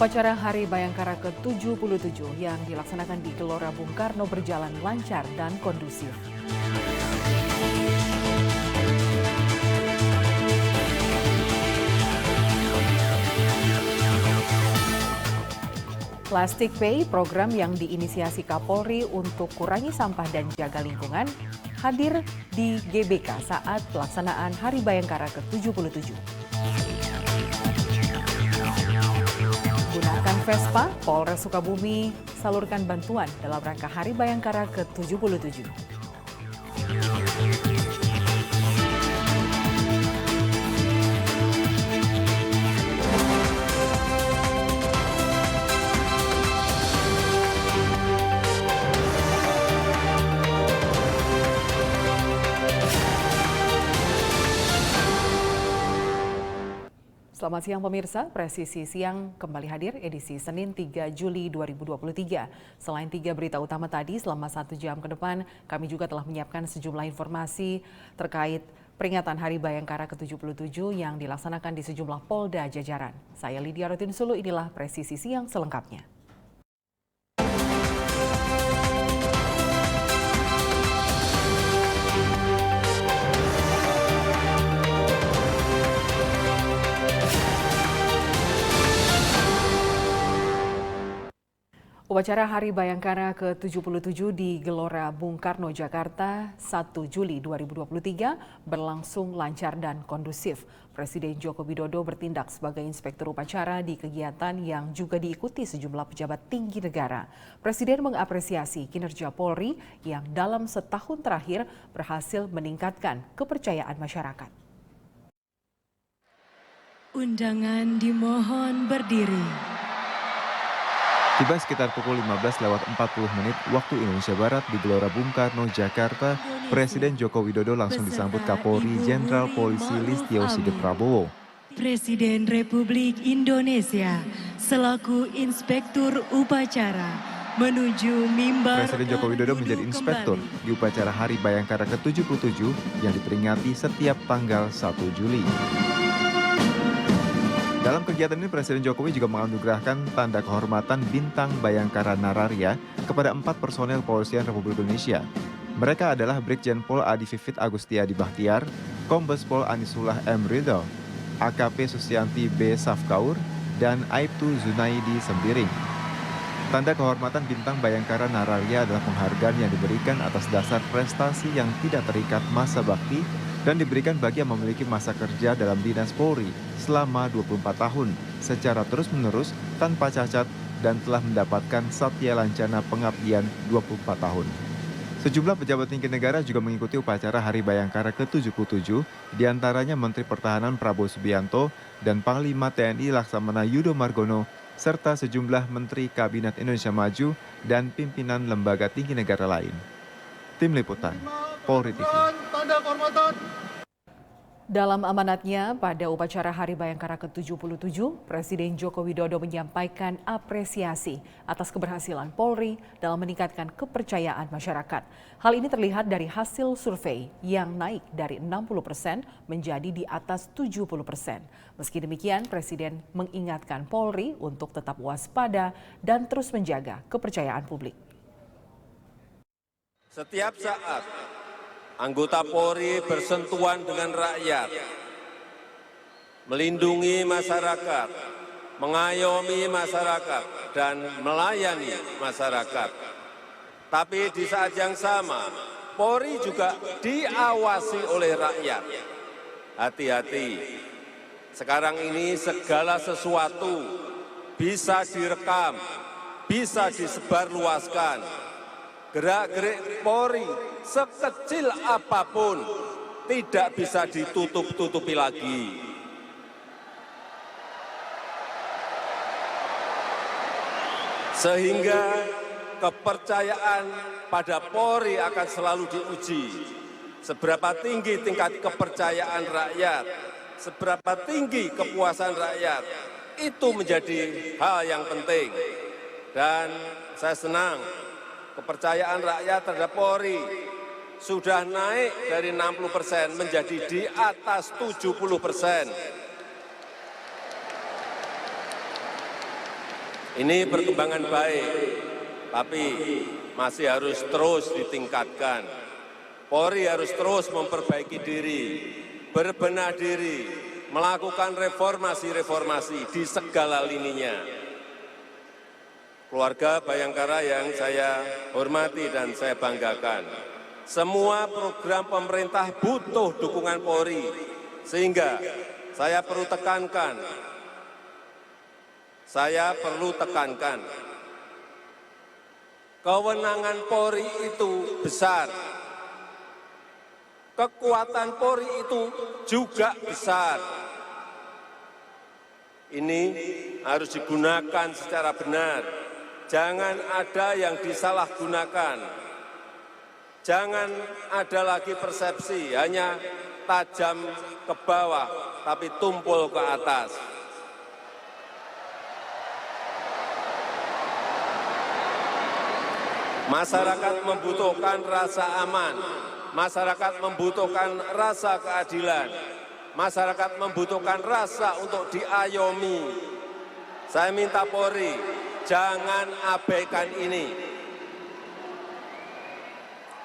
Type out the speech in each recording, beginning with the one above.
Upacara Hari Bayangkara ke-77 yang dilaksanakan di Gelora Bung Karno berjalan lancar dan kondusif. Plastic Pay, program yang diinisiasi Kapolri untuk kurangi sampah dan jaga lingkungan, hadir di GBK saat pelaksanaan Hari Bayangkara ke-77. Gunakan Vespa, Polres Sukabumi salurkan bantuan dalam rangka Hari Bayangkara ke-77. Selamat siang pemirsa, Presisi Siang kembali hadir edisi Senin 3 Juli 2023. Selain 3 berita utama tadi, selama 1 jam ke depan kami juga telah menyiapkan sejumlah informasi terkait peringatan Hari Bayangkara ke-77 yang dilaksanakan di sejumlah polda jajaran. Saya Lydia Rotinsulu, inilah Presisi Siang selengkapnya. Upacara Hari Bayangkara ke-77 di Gelora Bung Karno, Jakarta 1 Juli 2023 berlangsung lancar dan kondusif. Presiden Joko Widodo bertindak sebagai inspektur upacara di kegiatan yang juga diikuti sejumlah pejabat tinggi negara. Presiden mengapresiasi kinerja Polri yang dalam setahun terakhir berhasil meningkatkan kepercayaan masyarakat. Undangan dimohon berdiri. Tiba sekitar pukul 15:40 waktu Indonesia Barat di Gelora Bung Karno, Jakarta, Presiden Joko Widodo langsung disambut Kapolri Jenderal Polisi Listio Sigit Prabowo. Presiden Republik Indonesia selaku Inspektur Upacara menuju mimbar. Presiden Joko Widodo menjadi inspektur di upacara Hari Bayangkara ke-77 yang diperingati setiap tanggal 1 Juli. Dalam kegiatan ini Presiden Jokowi juga menganugerahkan tanda kehormatan Bintang Bayangkara Nararya kepada 4 personel Kepolisian Republik Indonesia. Mereka adalah Brigjen Pol Adi Vivit Agustiadi Bahtiar, Kombes Pol Anisullah M. Ridho, AKP Susianti B. Safkaur, dan Aibtu Zunaidi Sembiring. Tanda kehormatan Bintang Bayangkara Nararya adalah penghargaan yang diberikan atas dasar prestasi yang tidak terikat masa bakti dan diberikan bagi yang memiliki masa kerja dalam Dinas Polri selama 24 tahun secara terus-menerus tanpa cacat dan telah mendapatkan Satya Lancana Pengabdian 24 tahun. Sejumlah pejabat tinggi negara juga mengikuti upacara Hari Bayangkara ke-77, diantaranya Menteri Pertahanan Prabowo Subianto dan Panglima TNI Laksamana Yudo Margono, serta sejumlah Menteri Kabinet Indonesia Maju dan pimpinan lembaga tinggi negara lain. Tim Liputan, Polri TV. Dalam amanatnya pada upacara Hari Bayangkara ke-77, Presiden Joko Widodo menyampaikan apresiasi atas keberhasilan Polri dalam meningkatkan kepercayaan masyarakat. Hal ini terlihat dari hasil survei yang naik dari 60% menjadi di atas 70%. Meski demikian, Presiden mengingatkan Polri untuk tetap waspada dan terus menjaga kepercayaan publik. Setiap saat anggota Polri bersentuhan dengan rakyat, melindungi masyarakat, mengayomi masyarakat, dan melayani masyarakat. Tapi di saat yang sama, Polri juga diawasi oleh rakyat. Hati-hati, sekarang ini segala sesuatu bisa direkam, bisa disebarluaskan. Gerak-gerik Polri sekecil apapun tidak bisa ditutup-tutupi lagi. Sehingga kepercayaan pada Polri akan selalu diuji. Seberapa tinggi tingkat kepercayaan rakyat, seberapa tinggi kepuasan rakyat, itu menjadi hal yang penting. Dan saya senang kepercayaan rakyat terhadap Polri sudah naik dari 60% menjadi di atas 70%. Ini perkembangan baik, tapi masih harus terus ditingkatkan. Polri harus terus memperbaiki diri, berbenah diri, melakukan reformasi-reformasi di segala lininya. Keluarga Bayangkara yang saya hormati dan saya banggakan, semua program pemerintah butuh dukungan Polri, sehingga saya perlu tekankan, kewenangan Polri itu besar, kekuatan Polri itu juga besar. Ini harus digunakan secara benar, jangan ada yang disalahgunakan, jangan ada lagi persepsi hanya tajam ke bawah tapi tumpul ke atas. Masyarakat membutuhkan rasa aman, masyarakat membutuhkan rasa keadilan, masyarakat membutuhkan rasa untuk diayomi. Saya minta Polri, jangan abaikan ini.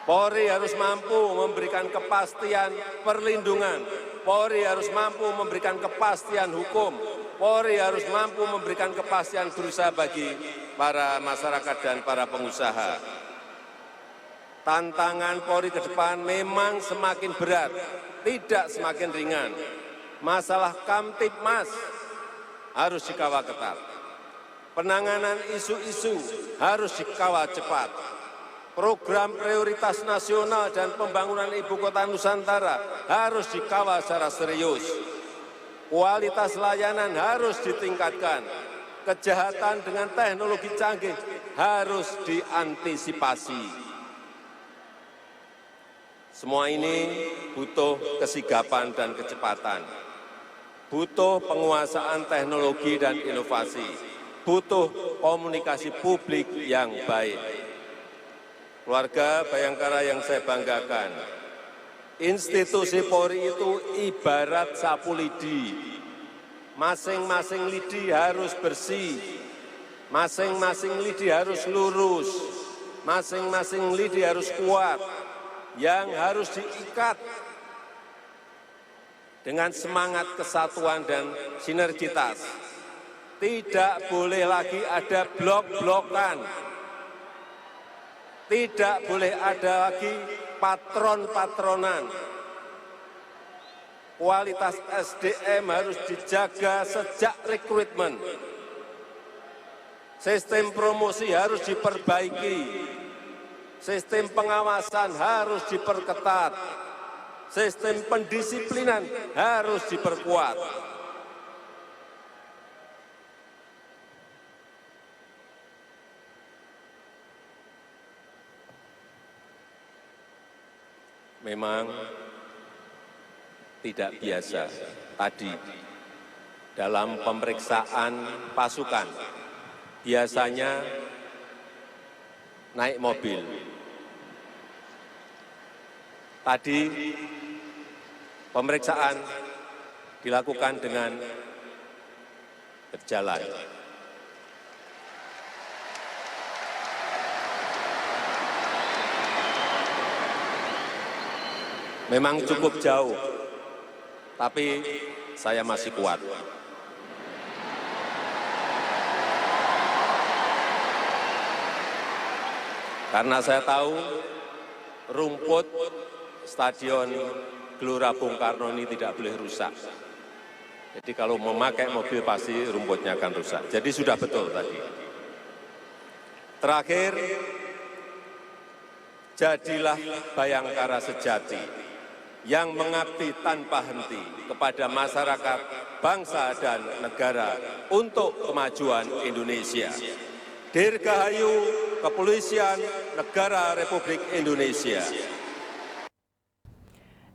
Polri harus mampu memberikan kepastian perlindungan, Polri harus mampu memberikan kepastian hukum, Polri harus mampu memberikan kepastian berusaha bagi para masyarakat dan para pengusaha. Tantangan Polri ke depan memang semakin berat, tidak semakin ringan. Masalah Kamtibmas harus dikawal ketat. Penanganan isu-isu harus dikawal cepat. Program prioritas nasional dan pembangunan ibu kota Nusantara harus dikawal secara serius. Kualitas layanan harus ditingkatkan. Kejahatan dengan teknologi canggih harus diantisipasi. Semua ini butuh kesigapan dan kecepatan, butuh penguasaan teknologi dan inovasi, butuh komunikasi publik yang baik. Keluarga Bayangkara yang saya banggakan, institusi Polri itu ibarat sapu lidi. Masing-masing lidi harus bersih, masing-masing lidi harus lurus, masing-masing lidi harus kuat, yang harus diikat dengan semangat kesatuan dan sinergitas. Tidak boleh lagi ada blok-blokan, tidak boleh ada lagi patron-patronan. Kualitas SDM harus dijaga sejak rekrutmen. Sistem promosi harus diperbaiki. Sistem pengawasan harus diperketat, sistem pendisiplinan harus diperkuat. Memang tidak biasa tadi dalam pemeriksaan pasukan, biasanya naik mobil. Tadi pemeriksaan dilakukan dengan berjalan. Memang cukup jauh, tapi saya masih kuat. Karena saya tahu rumput Stadion Gelora Bung Karno ini tidak boleh rusak. Jadi kalau memakai mobil pasti rumputnya akan rusak. Jadi sudah betul tadi. Terakhir, jadilah Bayangkara sejati yang mengabdi tanpa henti kepada masyarakat, bangsa, dan negara untuk kemajuan Indonesia. Dirgahayu Kepolisian Negara Republik Indonesia.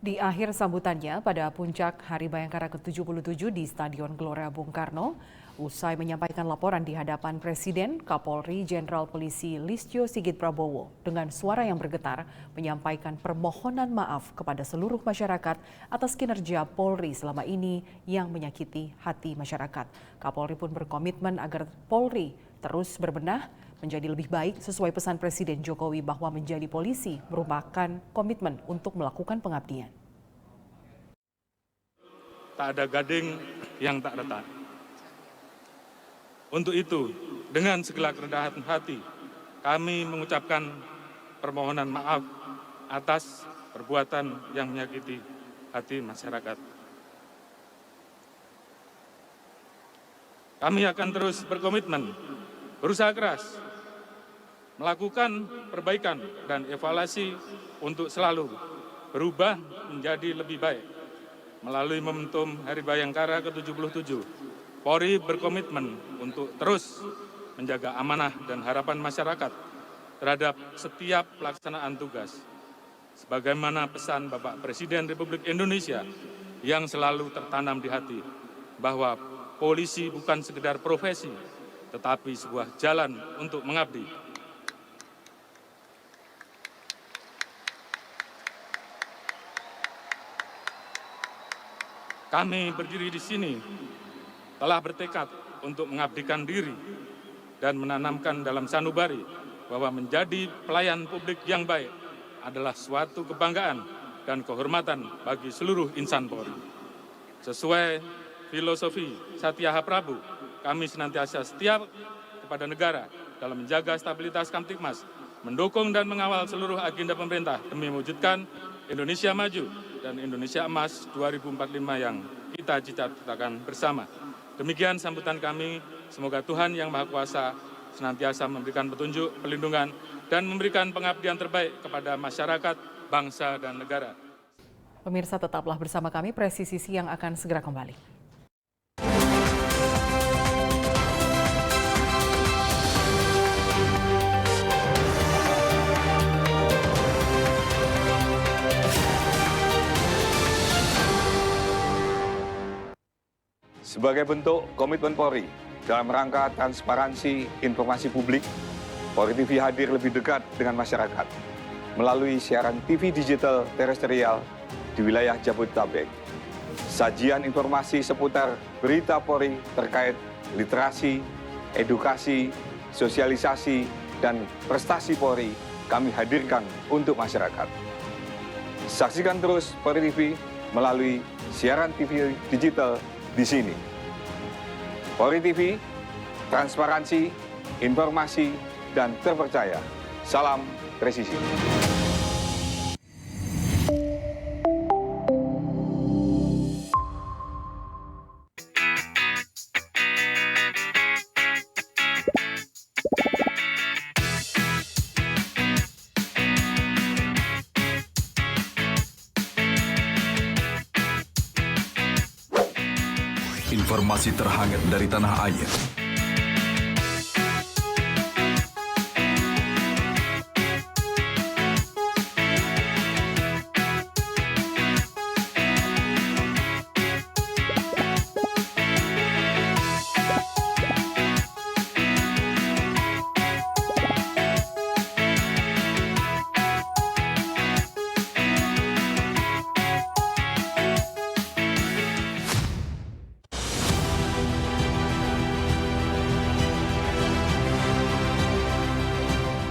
Di akhir sambutannya pada puncak Hari Bayangkara ke-77 di Stadion Gelora Bung Karno, usai menyampaikan laporan di hadapan Presiden, Kapolri Jenderal Polisi Listio Sigit Prabowo dengan suara yang bergetar menyampaikan permohonan maaf kepada seluruh masyarakat atas kinerja Polri selama ini yang menyakiti hati masyarakat. Kapolri pun berkomitmen agar Polri terus berbenah menjadi lebih baik sesuai pesan Presiden Jokowi bahwa menjadi polisi merupakan komitmen untuk melakukan pengabdian. Tak ada gading yang tak retak. Untuk itu, dengan segala kerendahan hati, kami mengucapkan permohonan maaf atas perbuatan yang menyakiti hati masyarakat. Kami akan terus berkomitmen, berusaha keras, melakukan perbaikan dan evaluasi untuk selalu berubah menjadi lebih baik. Melalui momentum Hari Bayangkara ke-77, Polri berkomitmen untuk terus menjaga amanah dan harapan masyarakat terhadap setiap pelaksanaan tugas. Sebagaimana pesan Bapak Presiden Republik Indonesia yang selalu tertanam di hati, bahwa polisi bukan sekedar profesi, tetapi sebuah jalan untuk mengabdi. Kami berdiri di sini telah bertekad untuk mengabdikan diri dan menanamkan dalam sanubari bahwa menjadi pelayan publik yang baik adalah suatu kebanggaan dan kehormatan bagi seluruh insan Polri. Sesuai filosofi Satya Prabu, kami senantiasa setia kepada negara dalam menjaga stabilitas Kamtibmas, mendukung dan mengawal seluruh agenda pemerintah demi mewujudkan Indonesia maju dan Indonesia emas 2045 yang kita cita-citakan bersama. Demikian sambutan kami, semoga Tuhan Yang Maha Kuasa senantiasa memberikan petunjuk, perlindungan, dan memberikan pengabdian terbaik kepada masyarakat, bangsa, dan negara. Pemirsa, tetaplah bersama kami, Presisi Siang akan segera kembali. Sebagai bentuk komitmen Polri dalam rangka transparansi informasi publik, Polri TV hadir lebih dekat dengan masyarakat melalui siaran TV digital terestrial di wilayah Jabodetabek. Sajian informasi seputar berita Polri terkait literasi, edukasi, sosialisasi, dan prestasi Polri kami hadirkan untuk masyarakat. Saksikan terus Polri TV melalui siaran TV digital di sini. Polri TV, transparansi, informasi, dan terpercaya. Salam presisi. Informasi terhangat dari tanah air.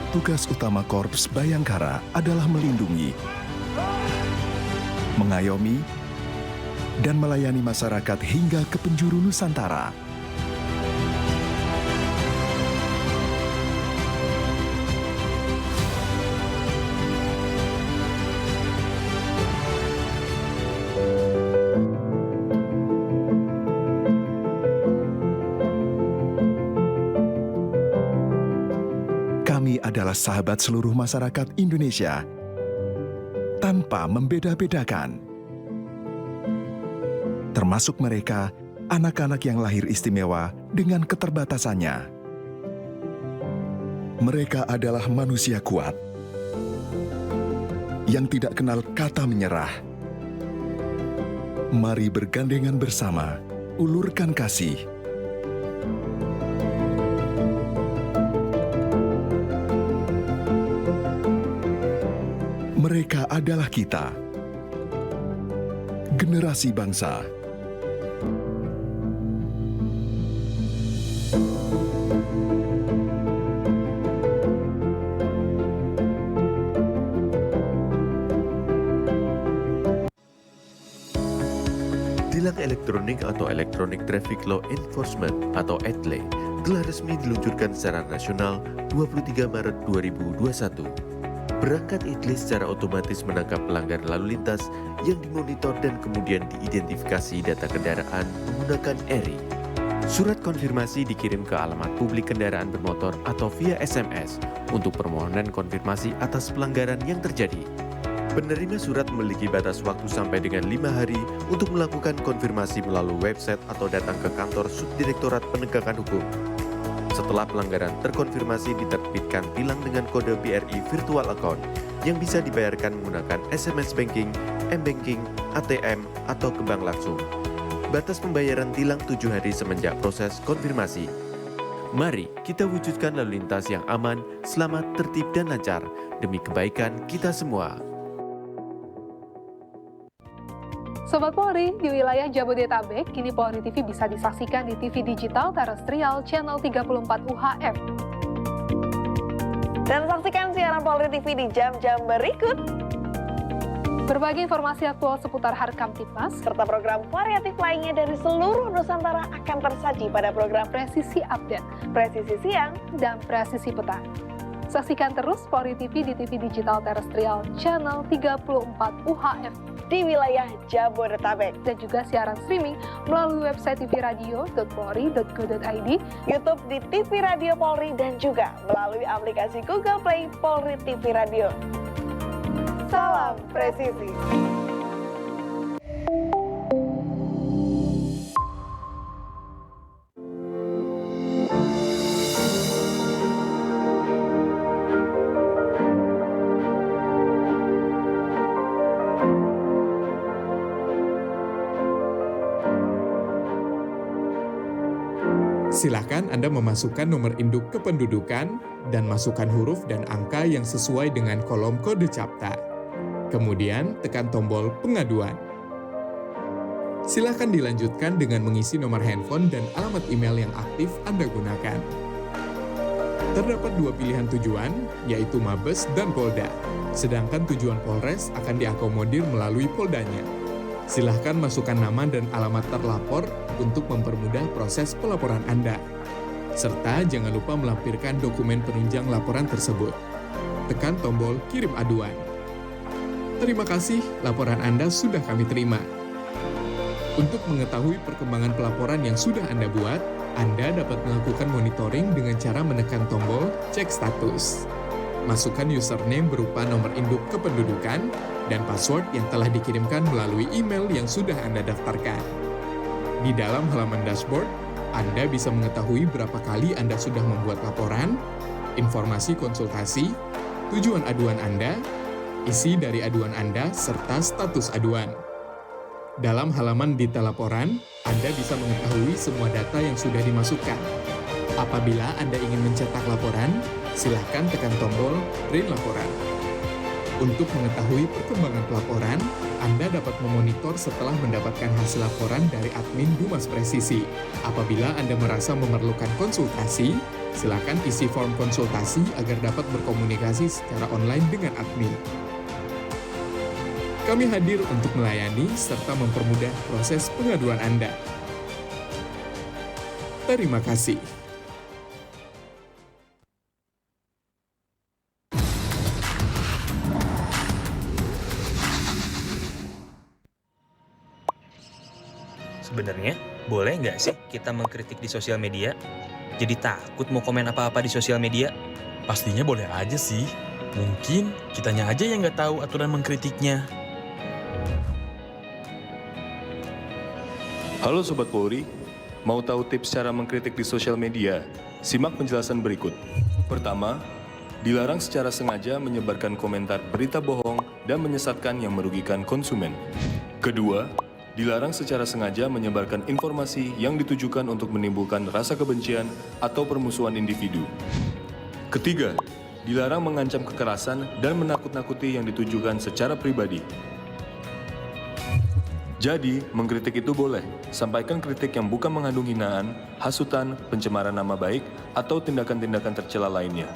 Tugas utama Korps Bayangkara adalah melindungi, mengayomi, dan melayani masyarakat hingga ke penjuru Nusantara. Kami adalah sahabat seluruh masyarakat Indonesia, tanpa membeda-bedakan. Termasuk mereka, anak-anak yang lahir istimewa dengan keterbatasannya. Mereka adalah manusia kuat, yang tidak kenal kata menyerah. Mari bergandengan bersama, ulurkan kasih. Mereka adalah kita, generasi bangsa. elektronik atau Electronic Traffic Law Enforcement atau ETLE telah resmi diluncurkan secara nasional 23 Maret 2021. Perangkat ETLE secara otomatis menangkap pelanggar lalu lintas yang dimonitor dan kemudian diidentifikasi data kendaraan menggunakan ERI. Surat konfirmasi dikirim ke alamat publik kendaraan bermotor atau via SMS untuk permohonan konfirmasi atas pelanggaran yang terjadi. Penerima surat memiliki batas waktu sampai dengan 5 hari untuk melakukan konfirmasi melalui website atau datang ke kantor Subdirektorat Penegakan Hukum. Setelah pelanggaran terkonfirmasi, diterbitkan tilang dengan kode BRI Virtual Account yang bisa dibayarkan menggunakan SMS Banking, M-Banking, ATM, atau ke bank langsung. Batas pembayaran tilang 7 hari semenjak proses konfirmasi. Mari kita wujudkan lalu lintas yang aman, selamat, tertib, dan lancar demi kebaikan kita semua. Sobat Polri, di wilayah Jabodetabek, kini Polri TV bisa disaksikan di TV digital terestrial channel 34 UHF. Dan saksikan siaran Polri TV di jam-jam berikut. Berbagai informasi aktual seputar Harkam Tipmas, serta program variatif lainnya dari seluruh Nusantara akan tersaji pada program Presisi Update, Presisi Siang, dan Presisi Petang. Saksikan terus Polri TV di TV digital terestrial channel 34 UHF di wilayah Jabodetabek, dan juga siaran streaming melalui website tvradio.polri.go.id, YouTube di TV Radio Polri, dan juga melalui aplikasi Google Play Polri TV Radio. Salam presisi. Silakan Anda memasukkan nomor induk kependudukan dan masukkan huruf dan angka yang sesuai dengan kolom kode CAPTA. Kemudian tekan tombol pengaduan. Silakan dilanjutkan dengan mengisi nomor handphone dan alamat email yang aktif Anda gunakan. Terdapat 2 pilihan tujuan, yaitu Mabes dan Polda. Sedangkan tujuan Polres akan diakomodir melalui Poldanya. Silahkan masukkan nama dan alamat terlapor untuk mempermudah proses pelaporan Anda. Serta jangan lupa melampirkan dokumen penunjang laporan tersebut. Tekan tombol kirim aduan. Terima kasih, laporan Anda sudah kami terima. Untuk mengetahui perkembangan pelaporan yang sudah Anda buat, Anda dapat melakukan monitoring dengan cara menekan tombol cek status. Masukkan username berupa nomor induk kependudukan dan password yang telah dikirimkan melalui email yang sudah Anda daftarkan. Di dalam halaman dashboard, Anda bisa mengetahui berapa kali Anda sudah membuat laporan, informasi konsultasi, tujuan aduan Anda, isi dari aduan Anda, serta status aduan. Dalam halaman detail laporan, Anda bisa mengetahui semua data yang sudah dimasukkan. Apabila Anda ingin mencetak laporan, silakan tekan tombol print laporan. Untuk mengetahui perkembangan pelaporan, Anda dapat memonitor setelah mendapatkan hasil laporan dari admin Humas Presisi. Apabila Anda merasa memerlukan konsultasi, silakan isi form konsultasi agar dapat berkomunikasi secara online dengan admin. Kami hadir untuk melayani serta mempermudah proses pengaduan Anda. Terima kasih. Sebenarnya, boleh nggak sih kita mengkritik di sosial media? Jadi takut mau komen apa-apa di sosial media? Pastinya boleh aja sih. Mungkin kitanya aja yang nggak tahu aturan mengkritiknya. Halo Sobat Polri, mau tahu tips cara mengkritik di sosial media? Simak penjelasan berikut. Pertama, dilarang secara sengaja menyebarkan komentar berita bohong dan menyesatkan yang merugikan konsumen. Kedua, dilarang secara sengaja menyebarkan informasi yang ditujukan untuk menimbulkan rasa kebencian atau permusuhan individu. Ketiga, dilarang mengancam kekerasan dan menakut-nakuti yang ditujukan secara pribadi. Jadi, mengkritik itu boleh. Sampaikan kritik yang bukan mengandung hinaan, hasutan, pencemaran nama baik, atau tindakan-tindakan tercela lainnya.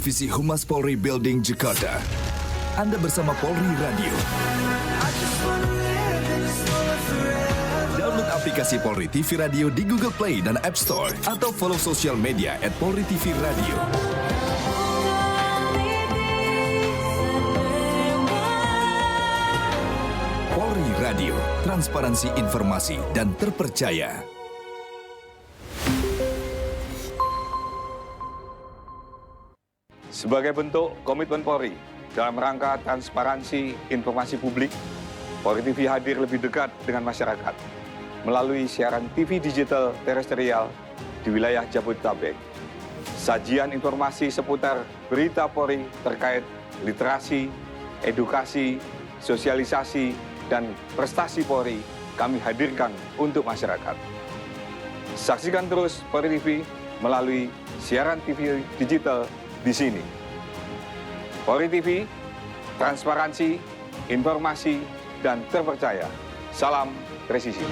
Divisi Humas Polri Building Jakarta. Anda bersama Polri Radio. Download aplikasi Polri TV Radio di Google Play dan App Store atau follow sosial media @Polri TV Radio. Polri Radio, transparansi informasi dan terpercaya. Sebagai bentuk komitmen Polri dalam rangka transparansi informasi publik, Polri TV hadir lebih dekat dengan masyarakat melalui siaran TV digital terestrial di wilayah Jabodetabek. Sajian informasi seputar berita Polri terkait literasi, edukasi, sosialisasi, dan prestasi Polri kami hadirkan untuk masyarakat. Saksikan terus Polri TV melalui siaran TV digital di sini. Polri TV, transparansi, informasi, dan terpercaya. Salam presisi.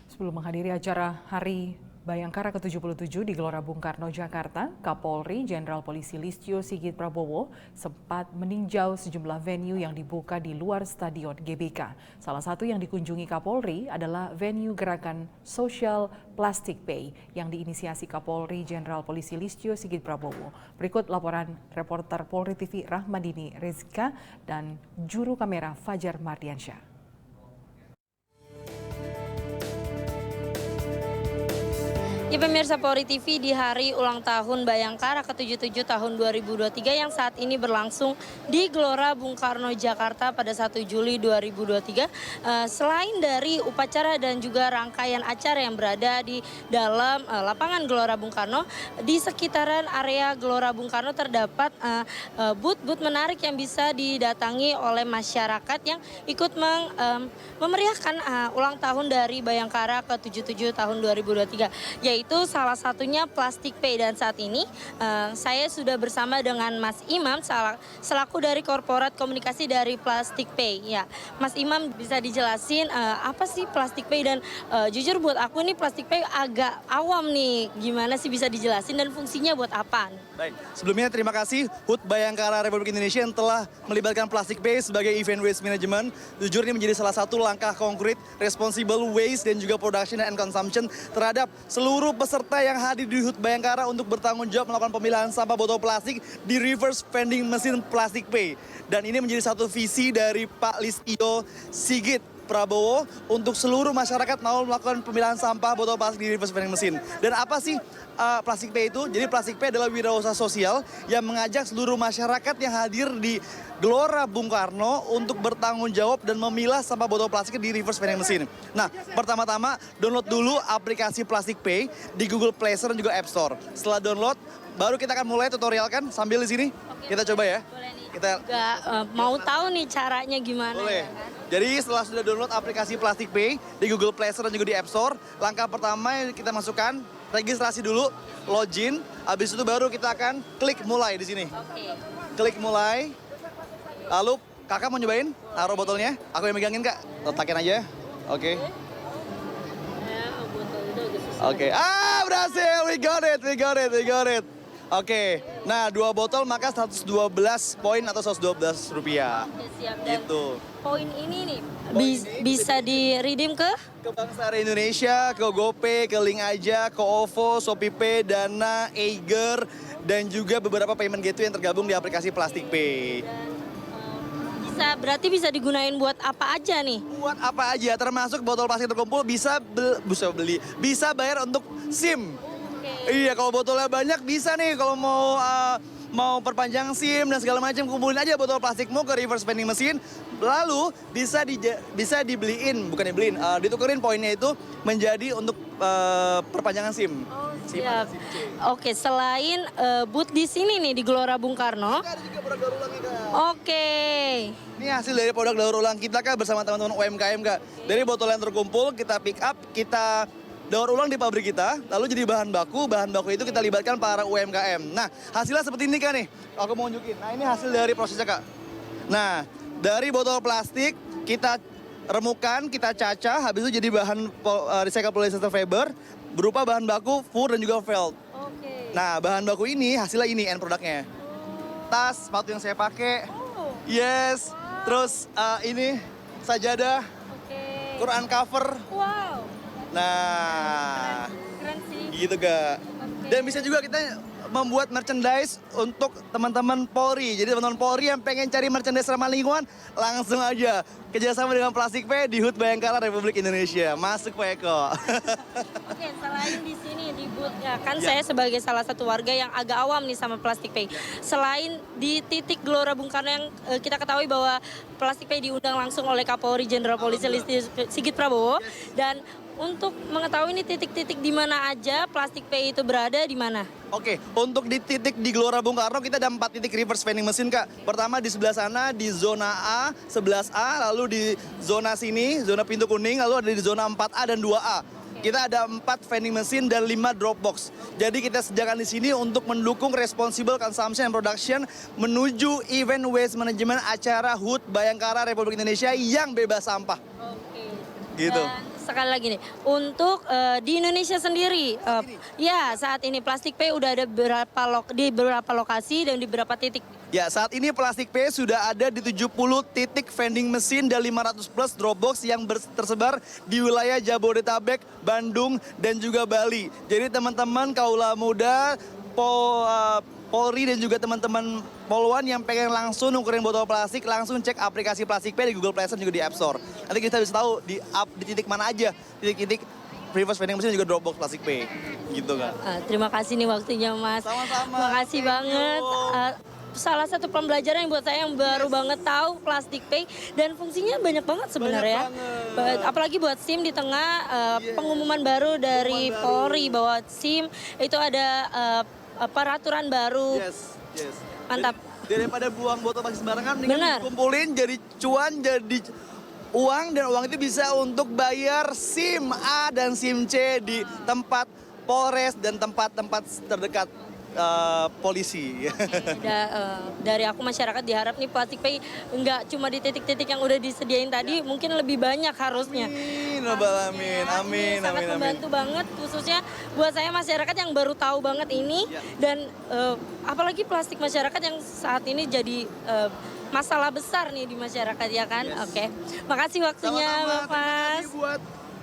Sebelum menghadiri acara Hari Bayangkara ke-77 di Gelora Bung Karno, Jakarta, Kapolri Jenderal Polisi Listio Sigit Prabowo sempat meninjau sejumlah venue yang dibuka di luar Stadion GBK. Salah satu yang dikunjungi Kapolri adalah venue gerakan Social Plastic Pay yang diinisiasi Kapolri Jenderal Polisi Listio Sigit Prabowo. Berikut laporan reporter Polri TV Rahmadini Rezka dan juru kamera Fajar Mardiansyah. Ya pemirsa Polri TV, di hari ulang tahun Bayangkara ke-77 tahun 2023 yang saat ini berlangsung di Gelora Bung Karno, Jakarta pada 1 Juli 2023. Selain dari upacara dan juga rangkaian acara yang berada di dalam lapangan Gelora Bung Karno, di sekitaran area Gelora Bung Karno terdapat booth-booth menarik yang bisa didatangi oleh masyarakat yang ikut memeriahkan ulang tahun dari Bayangkara ke-77 tahun 2023. Yaitu salah satunya Plastic Pay, dan saat ini saya sudah bersama dengan Mas Imam selaku dari korporat komunikasi dari Plastic Pay. Ya, Mas Imam bisa dijelasin apa sih Plastic Pay, dan jujur buat aku nih Plastic Pay agak awam nih, gimana sih bisa dijelasin dan fungsinya buat apa? Baik, sebelumnya terima kasih HUT Bayangkara Republik Indonesia yang telah melibatkan Plastic Pay sebagai event waste management. Jujur ini menjadi salah satu langkah konkret responsible waste dan juga production and consumption terhadap seluruh peserta yang hadir di HUT Bayangkara untuk bertanggung jawab melakukan pemilahan sampah botol plastik di reverse vending mesin Plastic Pay. Dan ini menjadi satu visi dari Pak Listio Sigit Prabowo untuk seluruh masyarakat mau melakukan pemilahan sampah botol plastik di reverse vending mesin. Dan apa sih Plastic Pay itu? Jadi Plastic Pay adalah wirausaha sosial yang mengajak seluruh masyarakat yang hadir di Gelora Bung Karno untuk bertanggung jawab dan memilah sampah botol plastik di reverse vending mesin. Nah, pertama-tama download dulu aplikasi Plastic Pay di Google Play Store dan juga App Store. Setelah download, baru kita akan mulai tutorial kan sambil di sini. Kita coba ya. Boleh nih. Kita mau tahu nih caranya gimana. Boleh. Ya kan? Jadi setelah sudah download aplikasi Plastic Pay di Google Play Store dan juga di App Store, langkah pertama yang kita masukkan registrasi dulu, login, habis itu baru kita akan klik mulai di sini. Klik mulai. Lalu kakak mau nyobain taruh botolnya? Aku yang megangin kak, letakin aja. Oke. Oke, berhasil, we got it. Oke, nah 2 botol maka 112 poin atau 112 rupiah. Oke, siap. Dan gitu. poin ini nih bisa di-redeem ke Bank Syariah Indonesia, ke GoPay, ke Link Aja, ke OVO, ShopeePay, Dana, Eiger, dan juga beberapa payment gateway yang tergabung di aplikasi Plastic Pay. Berarti bisa digunain buat apa aja nih? Buat apa aja, termasuk botol plastik terkumpul bisa beli, bisa bayar untuk SIM. Iya, kalau botolnya banyak bisa nih kalau mau perpanjang SIM dan segala macam, kumpulin aja botol plastikmu ke reverse vending machine, lalu bisa dibeliin, bukan dibeliin, ditukerin poinnya itu menjadi untuk perpanjangan SIM. Siap. Oke, selain booth di sini nih di Gelora Bung Karno. Ada juga produk daur ulang Kak. Oke. Ini hasil dari produk daur ulang kita Kak bersama teman-teman UMKM Kak. Dari botol yang terkumpul kita pick up, kita daur ulang di pabrik kita, lalu jadi bahan baku itu kita libatkan para UMKM. Nah, hasilnya seperti ini kan nih, aku mau nunjukin. Nah, ini hasil dari prosesnya Kak. Nah, dari botol plastik kita remukan, kita cacah, habis itu jadi bahan recycled polyester fiber, berupa bahan baku fur dan juga felt. Nah, bahan baku ini hasilnya ini end produknya. Tas, sepatu yang saya pakai. Yes. Terus ini sajadah. Quran cover. Wow. Nah, Keren sih. gitu Kak. Dan bisa juga kita membuat merchandise untuk teman-teman Polri. Jadi teman-teman Polri yang pengen cari merchandise ramah lingkungan, langsung aja kerjasama dengan Plastik Pay di HUT Bayangkara Republik Indonesia. Masuk Pak Eko. Oke, selain di sini di booth ya kan saya sebagai salah satu warga yang agak awam nih sama Plastik Pay. Selain di titik Gelora Bung Karno yang kita ketahui bahwa Plastik Pay diundang langsung oleh Kapolri Jenderal Polisi Listio Sigit Prabowo, dan untuk mengetahui ini titik-titik di mana aja Plastik Pay itu berada di mana? Oke, untuk di titik di Gelora Bung Karno kita ada 4 titik reverse vending machine Kak. Pertama di sebelah sana di zona A, 11A, lalu di zona sini, zona pintu kuning, lalu ada di zona 4A dan 2A. Kita ada 4 vending machine dan 5 drop box. Jadi kita sediakan di sini untuk mendukung responsible consumption and production menuju event waste management acara HUT Bayangkara Republik Indonesia yang bebas sampah. Oke. Gitu. Dan sekali lagi nih, untuk di Indonesia sendiri, ya saat ini Plastik Pay udah ada di beberapa lokasi dan di beberapa titik. Ya, saat ini Plastik Pay sudah ada di 70 titik vending machine dan 500 plus drop box yang tersebar di wilayah Jabodetabek, Bandung, dan juga Bali. Jadi teman-teman kaula muda, Polri dan juga teman-teman Polwan yang pengen langsung nukerin botol plastik, langsung cek aplikasi Plastik Pay di Google Play Store juga di App Store. Nanti kita bisa tahu di titik mana aja, titik-titik reverse vending machine juga Dropbox Plastik Pay. Gitu kan. Terima kasih nih waktunya Mas. Sama-sama. Makasih banget. Salah satu pembelajaran yang buat saya yang baru banget tahu Plastik Pay dan fungsinya banyak banget sebenarnya. Apalagi buat SIM di tengah pengumuman baru dari Polri bahwa SIM itu ada peraturan baru. Yes. Mantap. Daripada buang botol plastik sembarangan, mendingan dikumpulin jadi cuan, jadi uang, dan uang itu bisa untuk bayar SIM A dan SIM C di tempat Polres dan tempat-tempat terdekat polisi. Dari aku masyarakat diharap nih Plastik Pay nggak cuma di titik-titik yang udah disediain tadi, mungkin lebih banyak harusnya. Amin. Sangat membantu banget, khususnya buat saya masyarakat yang baru tahu banget ini, dan apalagi plastik masyarakat yang saat ini jadi masalah besar nih di masyarakat ya kan. Oke. Makasih waktunya Bapak.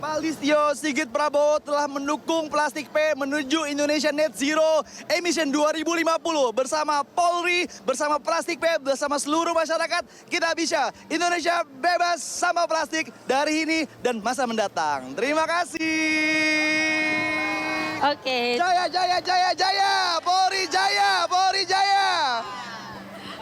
Pak Listio Sigit Prabowo telah mendukung Plastik Pay menuju Indonesia Net Zero Emission 2050 bersama Polri, bersama Plastik Pay, bersama seluruh masyarakat. Kita bisa Indonesia bebas sampah plastik dari ini dan masa mendatang. Terima kasih. Oke. Jaya, Polri jaya, Polri jaya.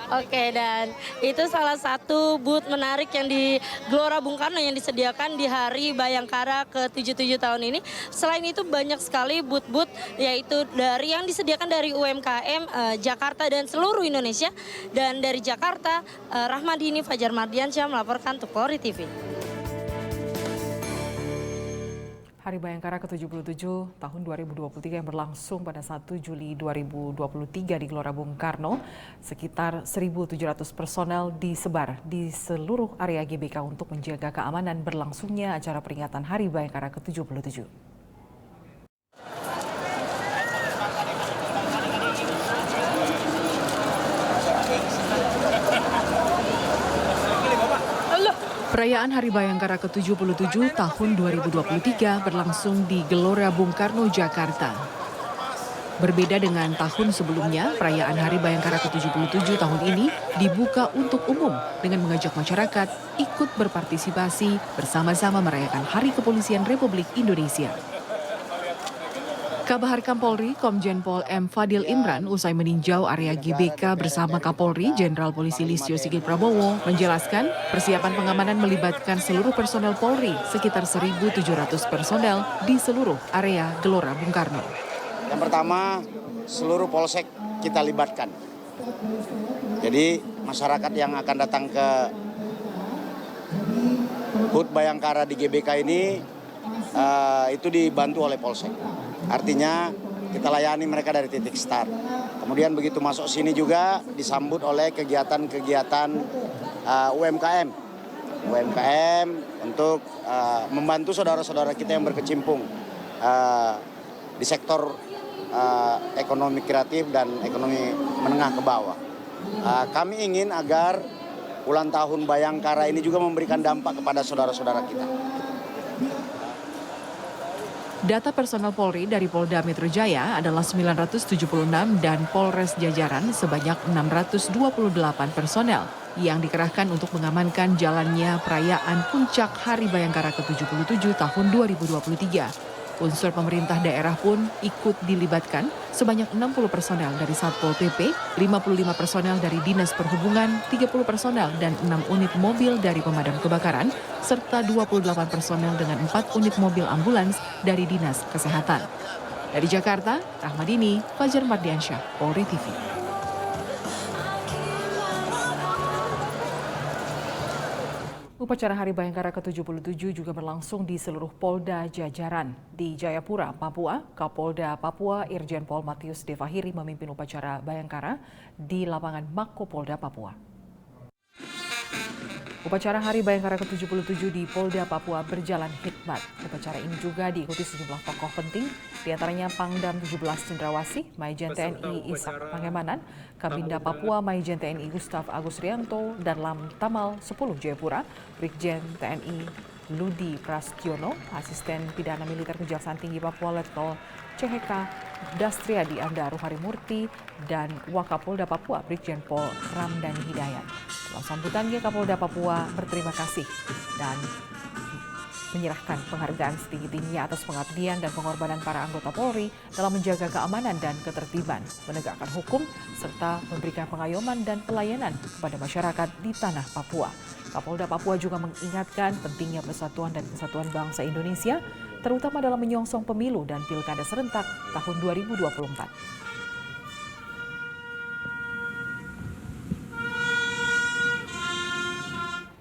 Oke, dan itu salah satu booth menarik yang di Gelora Bung Karno yang disediakan di Hari Bayangkara ke-77 tahun ini. Selain itu banyak sekali booth-booth yaitu dari yang disediakan dari UMKM Jakarta dan seluruh Indonesia. Dan dari Jakarta, Rahmadini Fajar Mardiansyah melaporkan untuk Polri TV. Hari Bayangkara ke-77 tahun 2023 yang berlangsung pada 1 Juli 2023 di Gelora Bung Karno. Sekitar 1.700 personel disebar di seluruh area GBK untuk menjaga keamanan berlangsungnya acara peringatan Hari Bayangkara ke-77. Perayaan Hari Bayangkara ke-77 tahun 2023 berlangsung di Gelora Bung Karno, Jakarta. Berbeda dengan tahun sebelumnya, perayaan Hari Bayangkara ke-77 tahun ini dibuka untuk umum dengan mengajak masyarakat ikut berpartisipasi bersama-sama merayakan Hari Kepolisian Republik Indonesia. Kabahar Kapolri Komjen Pol M. Fadil Imran usai meninjau area GBK bersama Kapolri Jenderal Polisi Listio Sigit Prabowo menjelaskan persiapan pengamanan melibatkan seluruh personel Polri sekitar 1.700 personel di seluruh area Gelora Bung Karno. Yang pertama, seluruh polsek kita libatkan. Jadi masyarakat yang akan datang ke HUT Bayangkara di GBK ini itu dibantu oleh Polsek. Artinya kita layani mereka dari titik start. Kemudian begitu masuk sini juga disambut oleh kegiatan-kegiatan UMKM untuk membantu saudara-saudara kita yang berkecimpung di sektor ekonomi kreatif dan ekonomi menengah ke bawah. Kami ingin agar ulang tahun Bayangkara ini juga memberikan dampak kepada saudara-saudara kita. Data personal Polri dari Polda Metro Jaya adalah 976 dan Polres Jajaran sebanyak 628 personel yang dikerahkan untuk mengamankan jalannya perayaan Puncak Hari Bayangkara ke-77 tahun 2023. Unsur pemerintah daerah pun ikut dilibatkan sebanyak 60 personel dari Satpol PP, 55 personel dari Dinas Perhubungan, 30 personel dan 6 unit mobil dari pemadam kebakaran, serta 28 personel dengan 4 unit mobil ambulans dari Dinas Kesehatan. Dari Jakarta, Rahmadini, Fajar Mardiansyah, Polri TV. Upacara Hari Bayangkara ke-77 juga berlangsung di seluruh Polda Jajaran. Di Jayapura, Papua, Kapolda Papua Irjen Pol Matius Devahiri memimpin upacara Bayangkara di lapangan Mako Polda Papua. Upacara Hari Bayangkara ke-77 di Polda Papua berjalan hikmat. Upacara ini juga diikuti sejumlah tokoh penting, diantaranya Pangdam 17 Cendrawasih, Maijen TNI Ishak Pangemanan, Kabinda Papua Maijen TNI Gustaf Agus Rianto, dan Lamtamal 10 Jayapura, Brigjen TNI Ludi Prastiono, Asisten Pidana Militer Kejaksaan Tinggi Papua Letkol CHK Dastriadi Andaru Harimurti, dan Wakapolda Papua Brigjen Pol Ramdhani Hidayat. Dalam sambutannya, Kapolda Papua berterima kasih dan menyerahkan penghargaan setinggi-tingginya atas pengabdian dan pengorbanan para anggota Polri dalam menjaga keamanan dan ketertiban, menegakkan hukum, serta memberikan pengayoman dan pelayanan kepada masyarakat di tanah Papua. Kapolda Papua juga mengingatkan pentingnya persatuan dan kesatuan bangsa Indonesia, terutama dalam menyongsong pemilu dan pilkada serentak tahun 2024.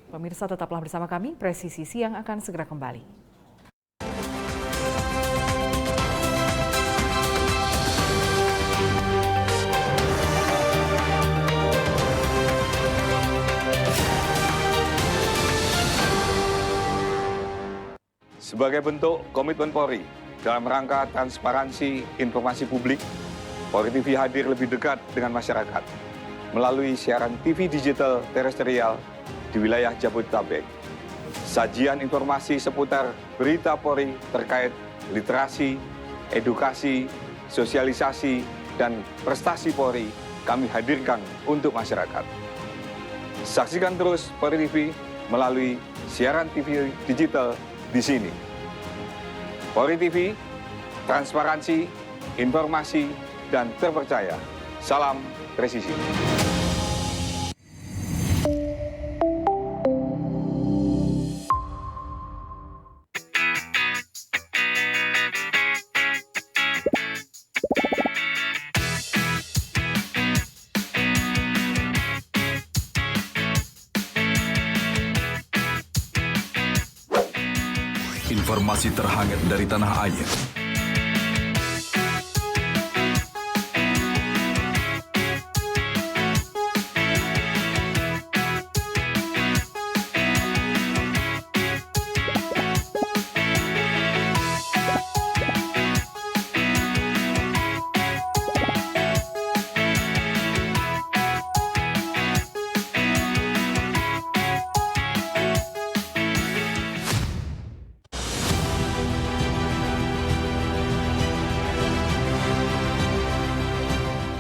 Pemirsa, tetaplah bersama kami, Presisi Siang akan segera kembali. Sebagai bentuk komitmen Polri dalam rangka transparansi informasi publik, Polri TV hadir lebih dekat dengan masyarakat melalui siaran TV digital terestrial di wilayah Jabodetabek. Sajian informasi seputar berita Polri terkait literasi, edukasi, sosialisasi, dan prestasi Polri kami hadirkan untuk masyarakat. Saksikan terus Polri TV melalui siaran TV digital di sini. Polri TV, transparansi, informasi, dan terpercaya. Salam presisi. Informasi terhangat dari tanah air.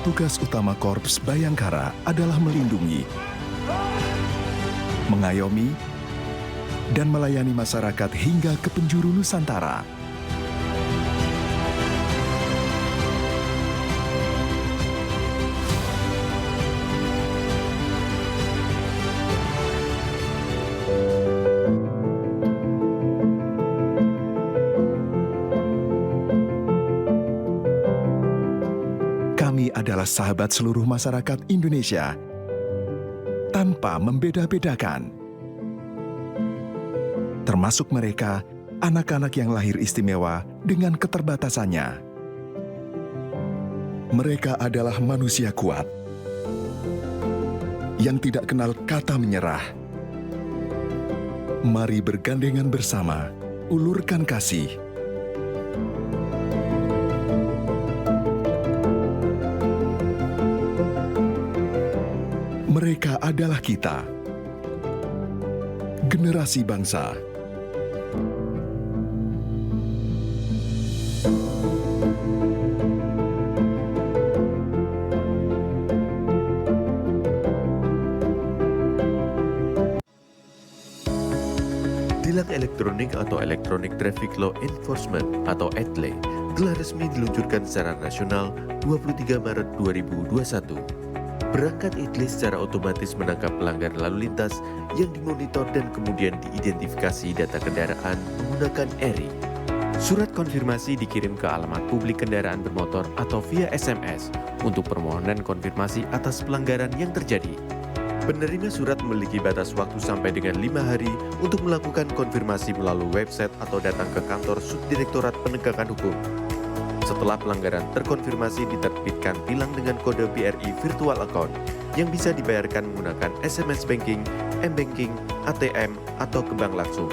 Tugas utama Korps Bayangkara adalah melindungi, mengayomi, dan melayani masyarakat hingga ke penjuru Nusantara. Kami adalah sahabat seluruh masyarakat Indonesia, tanpa membeda-bedakan. Termasuk mereka anak-anak yang lahir istimewa dengan keterbatasannya. Mereka adalah manusia kuat yang tidak kenal kata menyerah. Mari bergandengan bersama, ulurkan kasih. Mereka adalah kita, generasi bangsa. Tilang elektronik atau Electronic Traffic Law Enforcement atau ETLE telah resmi diluncurkan secara nasional 23 Maret 2021. Perangkat ETLE secara otomatis menangkap pelanggar lalu lintas yang dimonitor dan kemudian diidentifikasi data kendaraan menggunakan ERI. Surat konfirmasi dikirim ke alamat publik kendaraan bermotor atau via SMS untuk permohonan konfirmasi atas pelanggaran yang terjadi. Penerima surat memiliki batas waktu sampai dengan 5 hari untuk melakukan konfirmasi melalui website atau datang ke kantor Subdirektorat Penegakan Hukum. Setelah pelanggaran terkonfirmasi, diterbitkan tilang dengan kode BRI Virtual Account yang bisa dibayarkan menggunakan SMS Banking, M-Banking, ATM, atau ke bank langsung.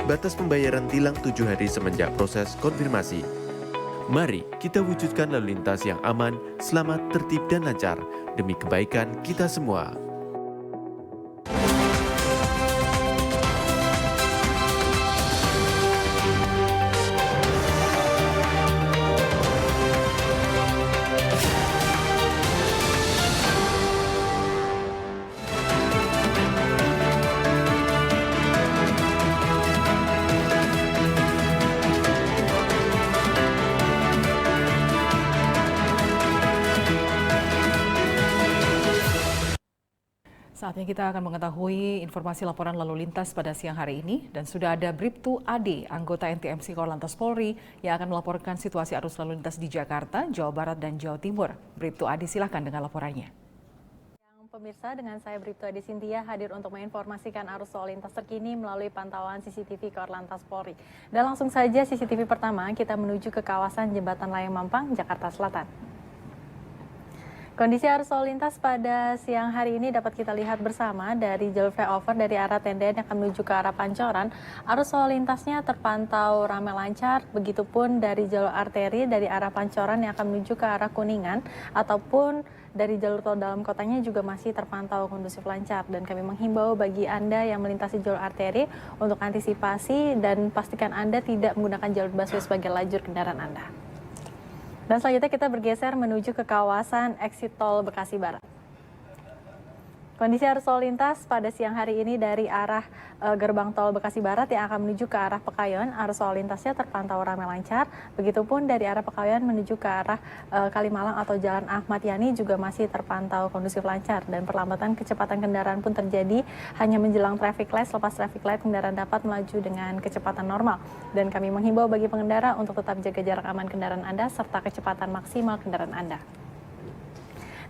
Batas pembayaran tilang 7 hari semenjak proses konfirmasi. Mari kita wujudkan lalu lintas yang aman, selamat, tertib, dan lancar demi kebaikan kita semua. Saatnya kita akan mengetahui informasi laporan lalu lintas pada siang hari ini dan sudah ada Bribtu Ade, anggota NTMC Korlantas Polri yang akan melaporkan situasi arus lalu lintas di Jakarta, Jawa Barat dan Jawa Timur. Bribtu Ade, silakan dengan laporannya. Pemirsa, dengan saya Bribtu Ade Sintia hadir untuk menginformasikan arus lalu lintas terkini melalui pantauan CCTV Korlantas Polri. Dan langsung saja CCTV pertama kita menuju ke kawasan Jembatan Layang Mampang, Jakarta Selatan. Kondisi arus lalu lintas pada siang hari ini dapat kita lihat bersama dari jalur flyover dari arah Tendian yang akan menuju ke arah Pancoran. Arus lalu lintasnya terpantau ramai lancar, begitupun dari jalur arteri dari arah Pancoran yang akan menuju ke arah Kuningan ataupun dari jalur tol dalam kotanya juga masih terpantau kondusif lancar. Dan kami menghimbau bagi Anda yang melintasi jalur arteri untuk antisipasi dan pastikan Anda tidak menggunakan jalur busway sebagai lajur kendaraan Anda. Dan selanjutnya kita bergeser menuju ke kawasan exit tol Bekasi Barat. Kondisi arus lalu lintas pada siang hari ini dari arah gerbang tol Bekasi Barat yang akan menuju ke arah Pekayon, arus lalu lintasnya terpantau ramai lancar. Begitupun dari arah Pekayon menuju ke arah Kalimalang atau Jalan Ahmad Yani juga masih terpantau kondusif lancar. Dan perlambatan kecepatan kendaraan pun terjadi hanya menjelang traffic light. Selepas traffic light, kendaraan dapat melaju dengan kecepatan normal. Dan kami menghimbau bagi pengendara untuk tetap jaga jarak aman kendaraan Anda serta kecepatan maksimal kendaraan Anda.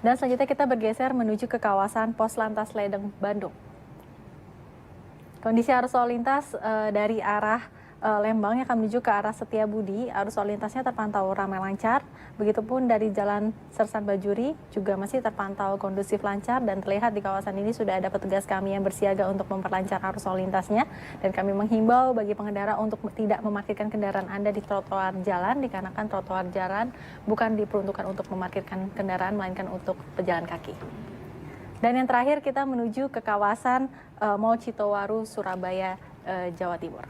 Dan selanjutnya kita bergeser menuju ke kawasan Pos Lantas Ledeng, Bandung. Kondisi arus lalu lintas dari arah Lembang yang akan menuju ke arah Setiabudi, arus lalu lintasnya terpantau ramai lancar. Begitupun dari Jalan Sersan Bajuri juga masih terpantau kondusif lancar dan terlihat di kawasan ini sudah ada petugas kami yang bersiaga untuk memperlancar arus lalu lintasnya. Dan kami menghimbau bagi pengendara untuk tidak memarkirkan kendaraan Anda di trotoar jalan dikarenakan trotoar jalan bukan diperuntukkan untuk memarkirkan kendaraan melainkan untuk pejalan kaki. Dan yang terakhir kita menuju ke kawasan Mall Citowaru, Surabaya, Jawa Timur.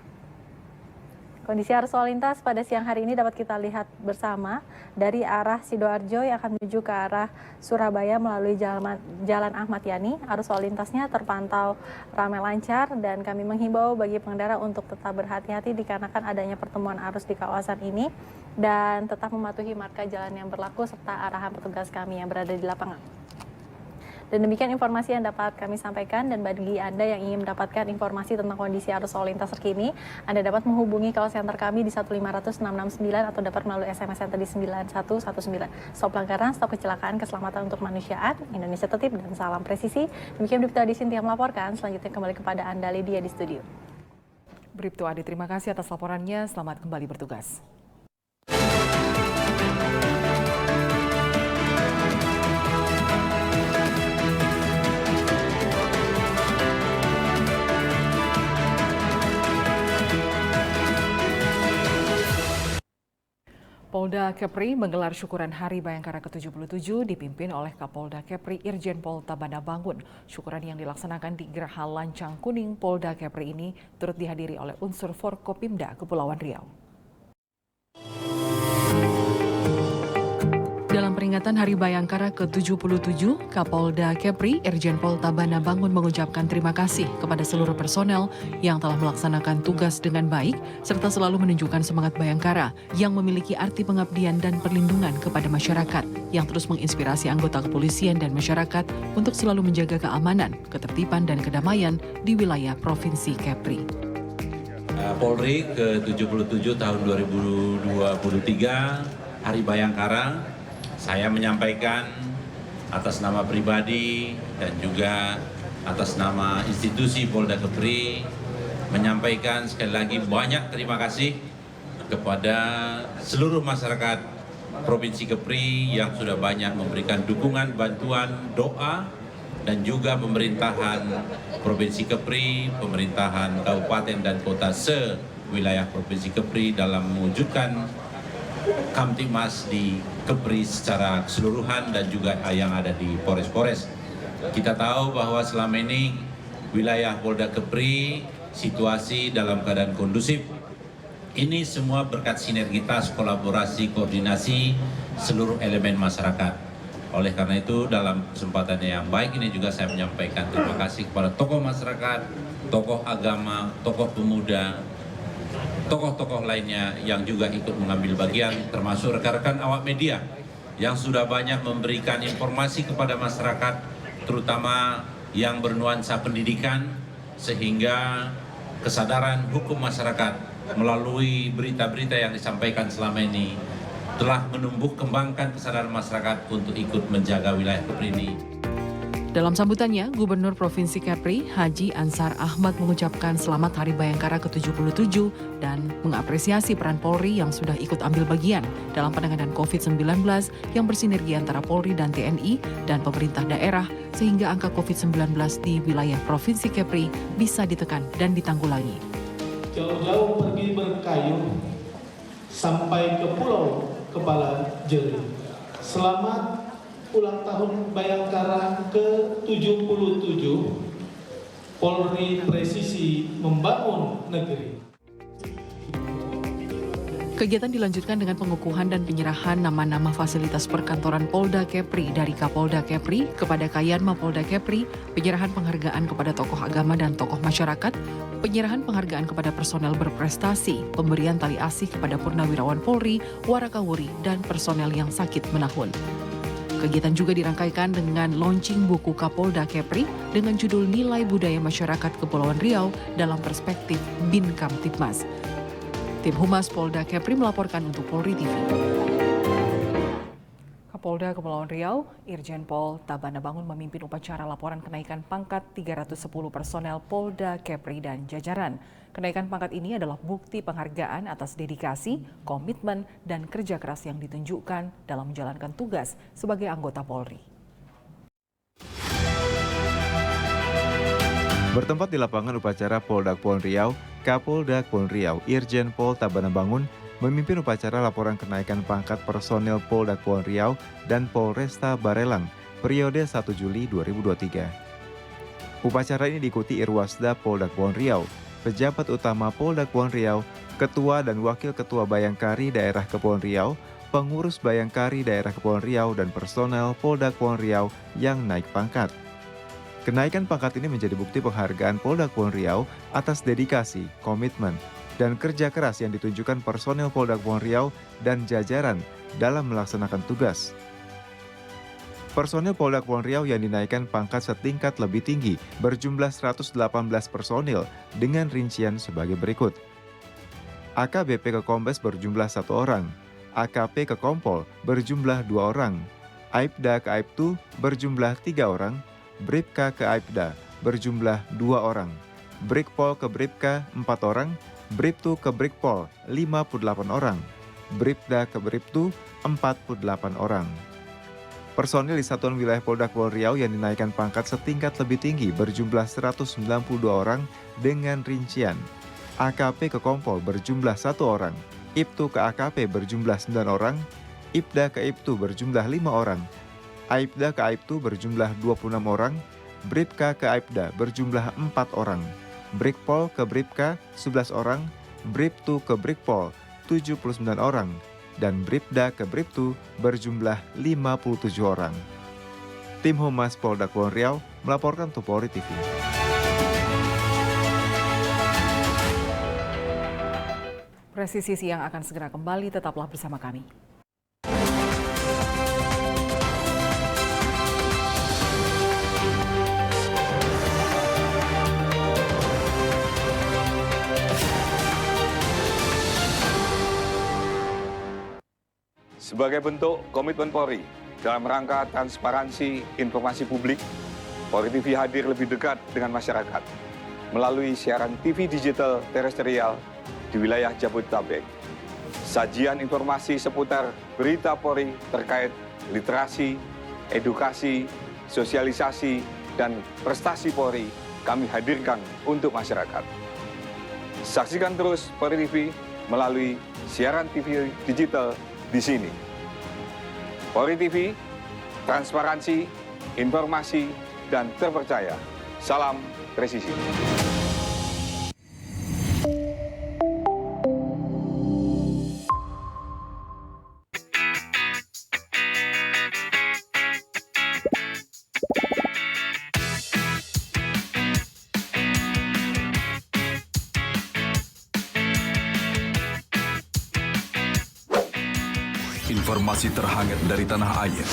Kondisi arus lalu lintas pada siang hari ini dapat kita lihat bersama dari arah Sidoarjo yang akan menuju ke arah Surabaya melalui Jalan Ahmad Yani. Arus lalu lintasnya terpantau ramai lancar dan kami menghimbau bagi pengendara untuk tetap berhati-hati dikarenakan adanya pertemuan arus di kawasan ini dan tetap mematuhi marka jalan yang berlaku serta arahan petugas kami yang berada di lapangan. Dan demikian informasi yang dapat kami sampaikan, dan bagi Anda yang ingin mendapatkan informasi tentang kondisi arus lalu lintas terkini, Anda dapat menghubungi call center kami di 1500669 atau dapat melalui SMS yang tadi 9119. Stop pelanggaran, stop kecelakaan, keselamatan untuk kemanusiaan, Indonesia tertib dan salam presisi. Demikian Bribtu Ade Sintia melaporkan, selanjutnya kembali kepada Anda Lydia di studio. Bribtu Adi, terima kasih atas laporannya. Selamat kembali bertugas. Polda Kepri menggelar syukuran Hari Bayangkara ke-77 dipimpin oleh Kapolda Kepri Irjen Pol Tabana Bangun. Syukuran yang dilaksanakan di Geraha Lancang Kuning Polda Kepri ini turut dihadiri oleh unsur Forkopimda Kepulauan Riau. Dalam peringatan Hari Bayangkara ke-77, Kapolda Kepri Irjen Pol Tabana Bangun mengucapkan terima kasih kepada seluruh personel yang telah melaksanakan tugas dengan baik serta selalu menunjukkan semangat Bayangkara yang memiliki arti pengabdian dan perlindungan kepada masyarakat yang terus menginspirasi anggota kepolisian dan masyarakat untuk selalu menjaga keamanan, ketertiban dan kedamaian di wilayah Provinsi Kepri. Polri ke-77 tahun 2023 Hari Bayangkara, saya menyampaikan atas nama pribadi dan juga atas nama institusi Polda Kepri menyampaikan sekali lagi banyak terima kasih kepada seluruh masyarakat Provinsi Kepri yang sudah banyak memberikan dukungan, bantuan, doa dan juga pemerintahan Provinsi Kepri, pemerintahan kabupaten dan kota se-wilayah Provinsi Kepri dalam mewujudkan Kamtibmas di Kepri secara keseluruhan dan juga yang ada di Polres-Polres. Kita tahu bahwa selama ini wilayah Polda Kepri situasi dalam keadaan kondusif. Ini semua berkat sinergitas, kolaborasi, koordinasi seluruh elemen masyarakat. Oleh karena itu dalam kesempatan yang baik ini juga saya menyampaikan terima kasih kepada tokoh masyarakat, tokoh agama, tokoh pemuda, tokoh-tokoh lainnya yang juga ikut mengambil bagian, termasuk rekan-rekan awak media yang sudah banyak memberikan informasi kepada masyarakat, terutama yang bernuansa pendidikan, sehingga kesadaran hukum masyarakat melalui berita-berita yang disampaikan selama ini telah menumbuh kembangkan kesadaran masyarakat untuk ikut menjaga wilayah Kepri ini. Dalam sambutannya, Gubernur Provinsi Kepri, Haji Ansar Ahmad mengucapkan selamat Hari Bayangkara ke-77 dan mengapresiasi peran Polri yang sudah ikut ambil bagian dalam penanganan COVID-19 yang bersinergi antara Polri dan TNI dan pemerintah daerah sehingga angka COVID-19 di wilayah Provinsi Kepri bisa ditekan dan ditanggulangi. Jauh-jauh pergi berkayun sampai ke Pulau Kepala Jeri. Selamat ulang tahun Bayangkara ke-77, Polri presisi membangun negeri. Kegiatan dilanjutkan dengan pengukuhan dan penyerahan nama-nama fasilitas perkantoran Polda Kepri dari Kapolda Kepri kepada Kayanma Polda Kepri, penyerahan penghargaan kepada tokoh agama dan tokoh masyarakat, penyerahan penghargaan kepada personel berprestasi, pemberian tali asih kepada purnawirawan Polri, warakawuri, dan personel yang sakit menahun. Kegiatan juga dirangkaikan dengan launching buku Kapolda Kepri dengan judul Nilai Budaya Masyarakat Kepulauan Riau dalam Perspektif BIN Kamtibmas. Tim Humas Polda Kepri melaporkan untuk Polri TV. Kapolda Kepulauan Riau, Irjen Pol Tabana Bangun memimpin upacara laporan kenaikan pangkat 310 personel Polda Kepri dan jajaran. Kenaikan pangkat ini adalah bukti penghargaan atas dedikasi, komitmen, dan kerja keras yang ditunjukkan dalam menjalankan tugas sebagai anggota Polri. Bertempat di lapangan upacara Polda Kepulauan Riau, Kapolda Kepulauan Riau, Irjen Pol Tabana Bangun memimpin upacara laporan kenaikan pangkat personel Polda Kepulauan Riau dan Polresta Barelang periode 1 Juli 2023. Upacara ini diikuti Irwasda Polda Kepulauan Riau, pejabat utama Polda Kepulauan Riau, ketua dan wakil ketua Bayangkari Daerah Kepulauan Riau, pengurus Bayangkari Daerah Kepulauan Riau, dan personel Polda Kepulauan Riau yang naik pangkat. Kenaikan pangkat ini menjadi bukti penghargaan Polda Kepulauan Riau atas dedikasi, komitmen, dan kerja keras yang ditunjukkan personel Polda Kepulauan Riau dan jajaran dalam melaksanakan tugas. Personel Polda Kepulauan Riau yang dinaikkan pangkat setingkat lebih tinggi berjumlah 118 personil dengan rincian sebagai berikut. AKBP ke Kombes berjumlah 1 orang, AKP ke Kompol berjumlah 2 orang, Aibda ke Aibtu berjumlah 3 orang, Bribka ke Aibda berjumlah 2 orang, Brigpol ke Bribka 4 orang, Bribtu ke Brigpol 58 orang, Bribda ke Bribtu 48 orang. Personil di Satuan Wilayah Polda Kepulauan Riau yang dinaikkan pangkat setingkat lebih tinggi berjumlah 192 orang dengan rincian AKP ke Kompol berjumlah 1 orang, Ibtu ke AKP berjumlah 9 orang, Ibda ke Ibtu berjumlah 5 orang, Aibda ke Aibtu berjumlah 26 orang, Bribka ke Aibda berjumlah 4 orang, Brigpol ke Bribka 11 orang, Bribtu ke Brigpol 79 orang, dan Bribda ke Bribtu berjumlah 57 orang. Tim Humas Polda Kepulauan Riau melaporkan untuk Polri TV. Presisi Siang akan segera kembali, tetaplah bersama kami. Sebagai bentuk komitmen Polri dalam rangka transparansi informasi publik, Polri TV hadir lebih dekat dengan masyarakat melalui siaran TV digital terestrial di wilayah Jabodetabek. Sajian informasi seputar berita Polri terkait literasi, edukasi, sosialisasi, dan prestasi Polri kami hadirkan untuk masyarakat. Saksikan terus Polri TV melalui siaran TV digital di sini. Polri TV, transparansi, informasi, dan terpercaya. Salam presisi. Informasi terhangat dari tanah air.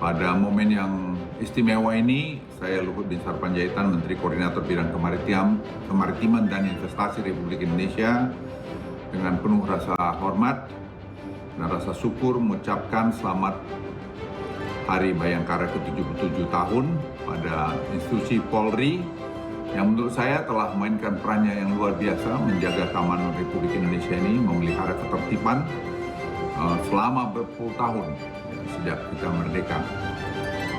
Pada momen yang istimewa ini, saya Luhut Bin Sarpanjaitan, Menteri Koordinator Bidang Kemaritiman dan Investasi Republik Indonesia, dengan penuh rasa hormat dan rasa syukur mengucapkan selamat Hari Bayangkara ke-77 tahun pada institusi Polri yang menurut saya telah memainkan perannya yang luar biasa menjaga keamanan Republik Indonesia ini, memelihara ketertiban selama berpuluh tahun sejak kita merdeka.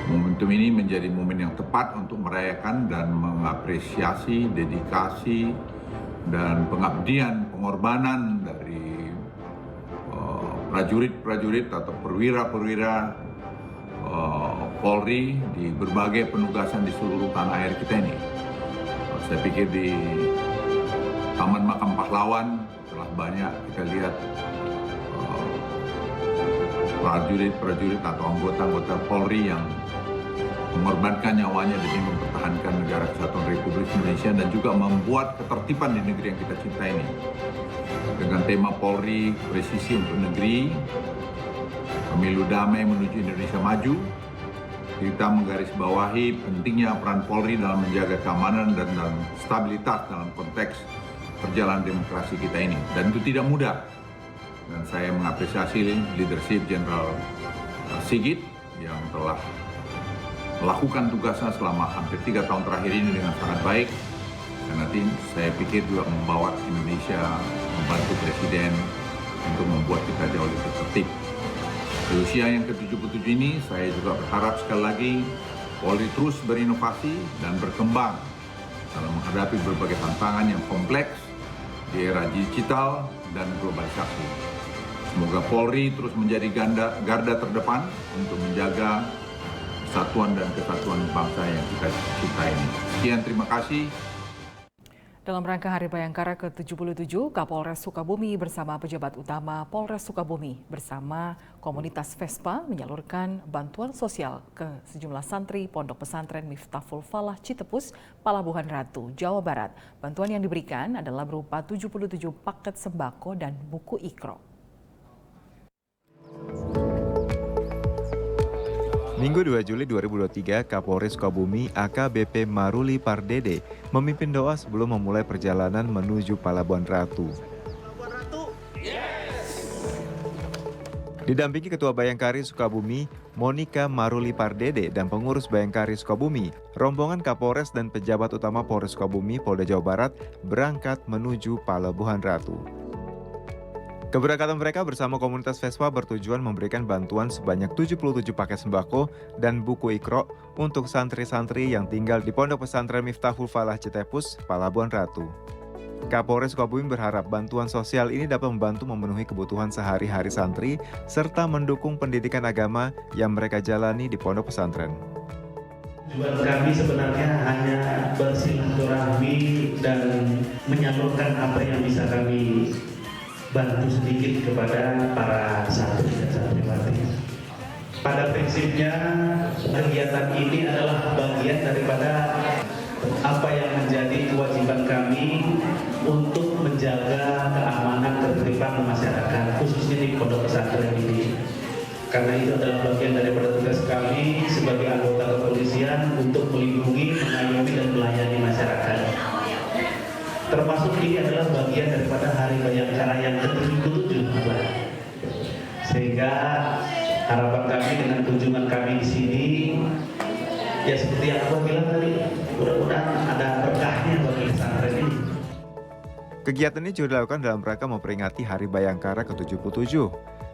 Momentum ini menjadi momen yang tepat untuk merayakan dan mengapresiasi dedikasi dan pengabdian, pengorbanan dari prajurit-prajurit atau perwira-perwira Polri di berbagai penugasan di seluruh tanah air kita ini. Saya pikir di Taman Makam Pahlawan telah banyak kita lihat prajurit-prajurit atau anggota-anggota Polri yang mengorbankan nyawanya demi mempertahankan negara kesatuan Republik Indonesia dan juga membuat ketertiban di negeri yang kita cintai ini. Dengan tema Polri Presisi untuk Negeri, Pemilu Damai Menuju Indonesia Maju, kita menggarisbawahi pentingnya peran Polri dalam menjaga keamanan dan stabilitas dalam konteks perjalanan demokrasi kita ini. Dan itu tidak mudah. Dan saya mengapresiasi leadership Jenderal Sigit yang telah melakukan tugasnya selama hampir 3 tahun terakhir ini dengan sangat baik. Dan nanti saya pikir juga membawa Indonesia, membantu Presiden untuk membuat kita jauh lebih tertib. Di usia yang ke-77 ini, saya juga berharap sekali lagi Polri terus berinovasi dan berkembang dalam menghadapi berbagai tantangan yang kompleks di era digital dan globalisasi. Semoga Polri terus menjadi garda terdepan untuk menjaga persatuan dan kesatuan bangsa yang kita cintai ini. Sekian, terima kasih. Dalam rangka Hari Bayangkara ke-77, Kapolres Sukabumi bersama pejabat utama Polres Sukabumi bersama komunitas Vespa menyalurkan bantuan sosial ke sejumlah santri Pondok Pesantren Miftahul Falah Citepus, Palabuhan Ratu, Jawa Barat. Bantuan yang diberikan adalah berupa 77 paket sembako dan buku Iqra. Minggu 2 Juli 2023, Kapolres Sukabumi AKBP Maruli Pardede memimpin doa sebelum memulai perjalanan menuju Palabuhan Ratu. Didampingi Ketua Bayangkari Sukabumi, Monika Maruli Pardede, dan pengurus Bayangkari Sukabumi, rombongan Kapolres dan pejabat utama Polres Sukabumi, Polda Jawa Barat berangkat menuju Palabuhan Ratu. Keberangkatan mereka bersama komunitas Vespa bertujuan memberikan bantuan sebanyak 77 paket sembako dan buku Iqra untuk santri-santri yang tinggal di Pondok Pesantren Miftahul Falah Citepus, Palabuhan Ratu. Kapolres Sukabumi berharap bantuan sosial ini dapat membantu memenuhi kebutuhan sehari-hari santri serta mendukung pendidikan agama yang mereka jalani di Pondok Pesantren. Tujuan kami sebenarnya hanya bersilaturahmi dan menyalurkan apa yang bisa kami bantu sedikit kepada para santri dan santriwati. Pada prinsipnya kegiatan ini adalah bagian daripada apa yang menjadi kewajiban kami untuk menjaga keamanan ketertiban masyarakat, khususnya di pondok pesantren ini. Karena itu adalah bagian daripada tugas kami sebagai anggota kepolisian untuk melindungi, mengayomi dan melayani masyarakat. Termasuk ini adalah bagian daripada Hari Bayangkara yang ke-77, sehingga harapan kami dengan kunjungan kami di sini, ya seperti yang aku bilang tadi, mudah-mudahan ada berkahnya bagi pesantren ini. Kegiatan ini juga dilakukan dalam rangka memperingati Hari Bayangkara ke-77.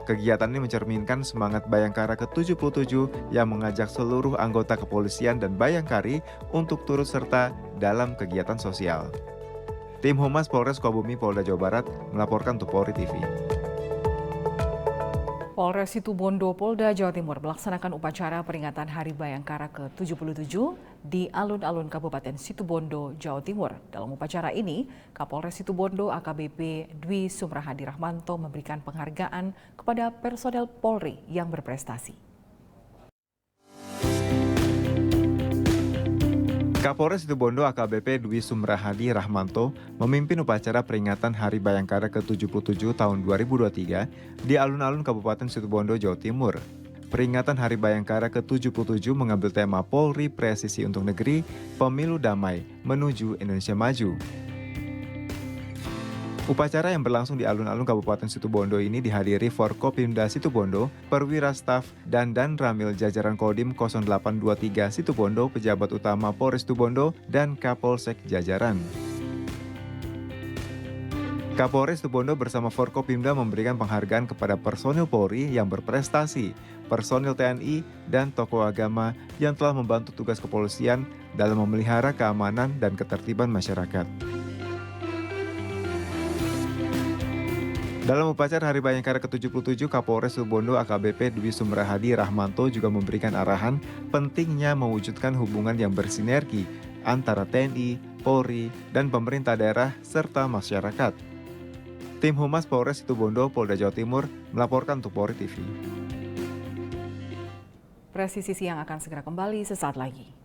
Kegiatan ini mencerminkan semangat Bayangkara ke-77 yang mengajak seluruh anggota kepolisian dan Bayangkari untuk turut serta dalam kegiatan sosial. Tim Humas Polres Sukabumi Polda Jawa Barat melaporkan untuk Polri TV. Polres Situbondo Polda Jawa Timur melaksanakan upacara peringatan Hari Bayangkara ke-77 di alun-alun Kabupaten Situbondo, Jawa Timur. Dalam upacara ini, Kapolres Situbondo AKBP Dwi Sumrahadi Rahmanto memberikan penghargaan kepada personel Polri yang berprestasi. Kapolres Situbondo AKBP Dwi Sumrahadi Rahmanto memimpin upacara peringatan Hari Bayangkara ke-77 tahun 2023 di alun-alun Kabupaten Situbondo, Jawa Timur. Peringatan Hari Bayangkara ke-77 mengambil tema Polri Presisi untuk Negeri, Pemilu Damai Menuju Indonesia Maju. Upacara yang berlangsung di alun-alun Kabupaten Situbondo ini dihadiri Forkopimda Situbondo, Perwira Staf dan Ramil jajaran Kodim 0823 Situbondo, pejabat utama Polres Situbondo, dan Kapolsek jajaran. Kapolres Situbondo bersama Forkopimda memberikan penghargaan kepada personil Polri yang berprestasi, personil TNI, dan tokoh agama yang telah membantu tugas kepolisian dalam memelihara keamanan dan ketertiban masyarakat. Dalam upacara Hari Bayangkara ke-77, Kapolres Situbondo AKBP Dwi Sumrahadi Rahmanto juga memberikan arahan pentingnya mewujudkan hubungan yang bersinergi antara TNI, Polri, dan pemerintah daerah serta masyarakat. Tim Humas Polres Situbondo Polda Jawa Timur melaporkan untuk Polri TV. Presisi Siang akan segera kembali sesaat lagi.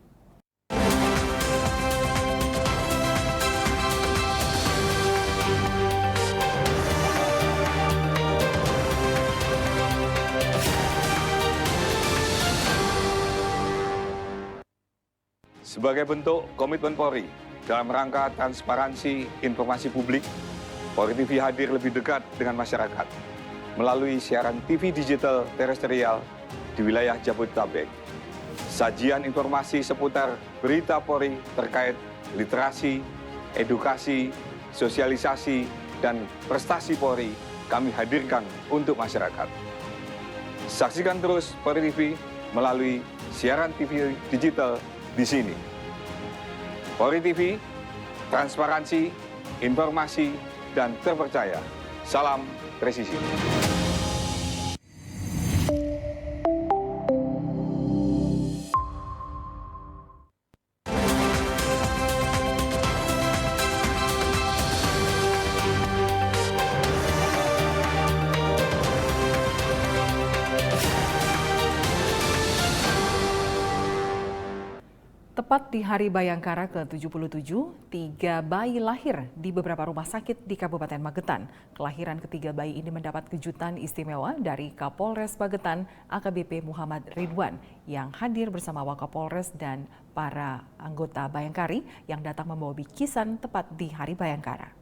Sebagai bentuk komitmen Polri dalam rangka transparansi informasi publik, Polri TV hadir lebih dekat dengan masyarakat melalui siaran TV digital terestrial di wilayah Jabodetabek. Sajian informasi seputar berita Polri terkait literasi, edukasi, sosialisasi, dan prestasi Polri kami hadirkan untuk masyarakat. Saksikan terus Polri TV melalui siaran TV digital di sini. Polri TV, transparansi, informasi, dan terpercaya. Salam presisi. Tepat di Hari Bayangkara ke-77, 3 bayi lahir di beberapa rumah sakit di Kabupaten Magetan. Kelahiran ketiga bayi ini mendapat kejutan istimewa dari Kapolres Magetan AKBP Muhammad Ridwan yang hadir bersama Wakapolres dan para anggota Bayangkari yang datang membawa bingkisan tepat di Hari Bayangkara.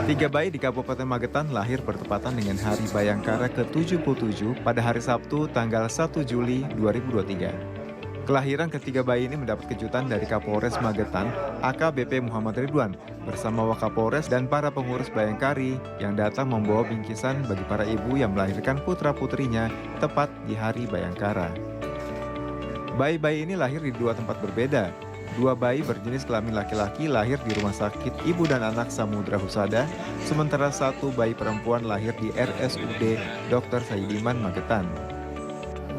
Tiga bayi di Kabupaten Magetan lahir bertepatan dengan Hari Bayangkara ke-77 pada hari Sabtu tanggal 1 Juli 2023. Kelahiran ketiga bayi ini mendapat kejutan dari Kapolres Magetan AKBP Muhammad Ridwan bersama Wakapolres dan para pengurus Bayangkari yang datang membawa bingkisan bagi para ibu yang melahirkan putra-putrinya tepat di Hari Bayangkara. Bayi-bayi ini lahir di 2 tempat berbeda. 2 bayi berjenis kelamin laki-laki lahir di Rumah Sakit Ibu dan Anak Samudra Husada, sementara 1 bayi perempuan lahir di RSUD Dr. Saidiman Magetan.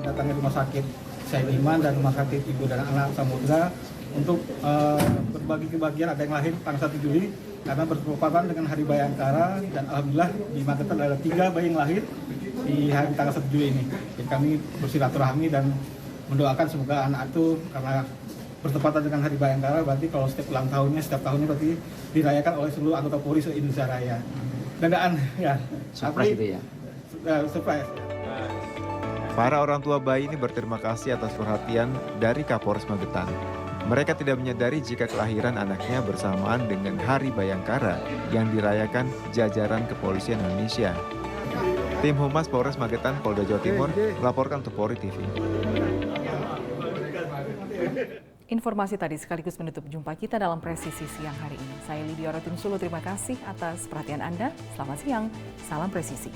Datangnya Rumah Sakit Saidiman dan Rumah Sakit Ibu dan Anak Samudra untuk berbagi kebahagiaan. Ada yang lahir tanggal 1 Juli karena bertepatan dengan Hari Bayangkara, dan alhamdulillah di Magetan ada 3 bayi yang lahir di hari tanggal 1 Juli ini. Jadi kami bersilaturahmi dan mendoakan semoga anak itu karena bertepatan dengan Hari Bayangkara, berarti kalau setiap tahunnya berarti dirayakan oleh seluruh anggota Polri se-Indonesia Raya. Dandaan ya. Surprise itu ya. Surprise. Para orang tua bayi ini berterima kasih atas perhatian dari Kapolres Magetan. Mereka tidak menyadari jika kelahiran anaknya bersamaan dengan Hari Bayangkara yang dirayakan jajaran Kepolisian Indonesia. Tim Humas Polres Magetan Polda Jawa Timur melaporkan untuk Polri TV. Informasi tadi sekaligus menutup jumpa kita dalam Presisi Siang hari ini. Saya Lydia Rotin Sulu, terima kasih atas perhatian Anda. Selamat siang, salam presisi.